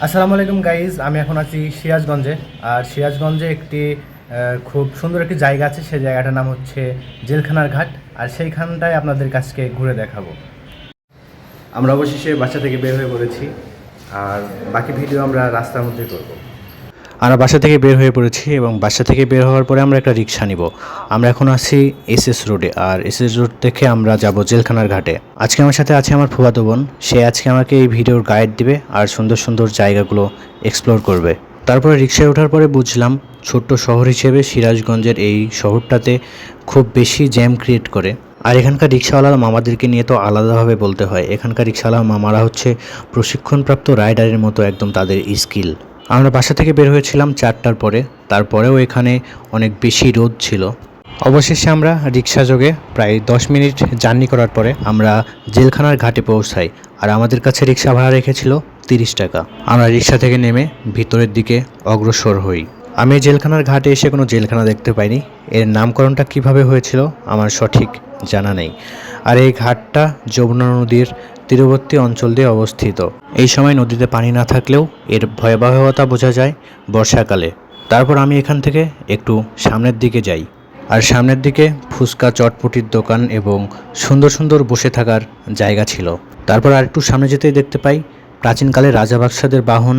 আসসালামু আলাইকুম গাইজ, আমি এখন আছি সিরাজগঞ্জে। আর সিরাজগঞ্জে একটি খুব সুন্দর একটি জায়গা আছে, সেই জায়গাটার নাম হচ্ছে জেলখানার ঘাট। আর সেইখানটায় আপনাদের কাছকে ঘুরে দেখাবো। আমরা অবশেষে বাসা থেকে বের হয়ে পড়েছি, আর বাকি ভিডিও আমরা রাস্তার মধ্যে করব। আমরা বাসা থেকে বের হয়ে পড়েছি এবং বাসা থেকে বের হওয়ার পরে আমরা একটা রিক্সা নিব। আমরা এখন আছি এসএস রোডে, আর এসএস রোড থেকে আমরা যাব জেলখানার ঘাটে। আজকে আমার সাথে আছে আমার ফুফাতো বোন, সে আজকে আমাকে এই ভিডিওর গাইড দিবে আর সুন্দর সুন্দর জায়গাগুলো এক্সপ্লোর করবে। তারপরে রিক্সায় ওঠার পরে বুঝলাম ছোট্ট শহর হিসেবে সিরাজগঞ্জের এই শহরটাতে খুব বেশি জ্যাম ক্রিয়েট করে। আর এখানকার রিক্সাওয়ালা মামাদেরকে নিয়ে তো আলাদাভাবে বলতে হয়। এখানকার রিক্সাওয়ালা মামারা হচ্ছে প্রশিক্ষণপ্রাপ্ত রাইডারের মতো, একদম তাদের স্কিল। আমরা বাসা থেকে বের হয়েছিলাম 4টার পরে, তারপরেও এখানে অনেক বেশি রোদ ছিল। অবশেষে আমরা রিক্সা যোগে প্রায় 10 মিনিট জার্নি করার পরে আমরা জেলখানার ঘাটে পৌঁছাই। আর আমাদের কাছে রিক্সা ভাড়া রেখেছিল 30 টাকা। আমরা রিক্সা থেকে নেমে ভিতরের দিকে অগ্রসর হই। আমি জেলখানার ঘাটে এসে কোনো জেলখানা দেখতে পাইনি। এর নামকরণটা কিভাবে হয়েছিল আমার সঠিক জানা নেই। আর এই ঘাটটা যমুনা নদীর তীরবর্তী অঞ্চল দিয়ে অবস্থিত। এই সময় নদীতে পানি না থাকলেও এর ভয়াবহতা বোঝা যায় বর্ষাকালে। তারপর আমি এখান থেকে একটু সামনের দিকে যাই, আর সামনের দিকে ফুচকা চটপটির দোকান এবং সুন্দর সুন্দর বসে থাকার জায়গা ছিল। তারপর আর একটু সামনে যেতেই দেখতে পাই প্রাচীনকালে রাজা বাদশাদের বাহন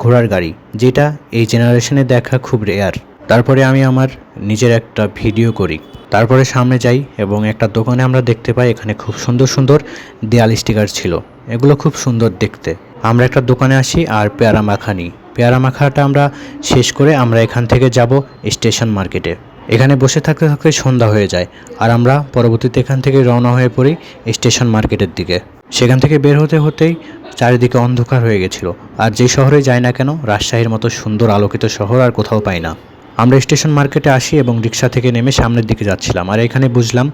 ঘোড়ার গাড়ি, যেটা এই জেনারেশনে দেখা খুব রেয়ার। তারপরে আমি আমার নিজের একটা ভিডিও করি। তারপরে সামনে যাই এবং একটা দোকানে আমরা দেখতে পাই এখানে খুব সুন্দর সুন্দর দেয়াল স্টিকার ছিল, এগুলো খুব সুন্দর দেখতে। আমরা একটা দোকানে আসি আর পেয়ারা মাখা নিই। পেয়ারা মাখাটা আমরা শেষ করে আমরা এখান থেকে যাব স্টেশন মার্কেটে। এখানে বসে থাকতে থাকতে সন্ধ্যা হয়ে যায়, আর আমরা পরবর্তীতে এখান থেকে রওনা হয়ে পড়ি স্টেশন মার্কেটের দিকে। সেখান থেকে বের হতে হতেই চারিদিকে অন্ধকার হয়ে গেছিল। আর যে শহরে যাই না কেন, রাজশাহীর মতো সুন্দর আলোকিত শহর আর কোথাও পাই না। আমরা স্টেশন মার্কেটে আসি এবং রিক্সা থেকে নেমে সামনের দিকে যাচ্ছিলাম। আর এখানে বুঝলাম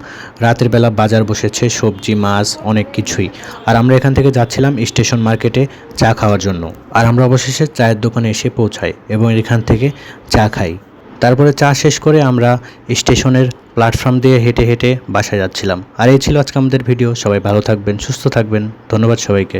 রাতের বেলা বাজার বসেছে, সবজি মাছ অনেক কিছুই। আর আমরা এখান থেকে যাচ্ছিলাম স্টেশন মার্কেটে চা খাওয়ার জন্য। আর আমরা অবশেষে চায়ের দোকানে এসে পৌঁছাই এবং এখান থেকে চা খাই। তারপরে চা শেষ করে আমরা স্টেশনের প্ল্যাটফর্ম দিয়ে হেঁটে হেঁটে বাসায় যাচ্ছিলাম। আর এই ছিল আজকে আমাদের ভিডিও। সবাই ভালো থাকবেন, সুস্থ থাকবেন। ধন্যবাদ সবাইকে।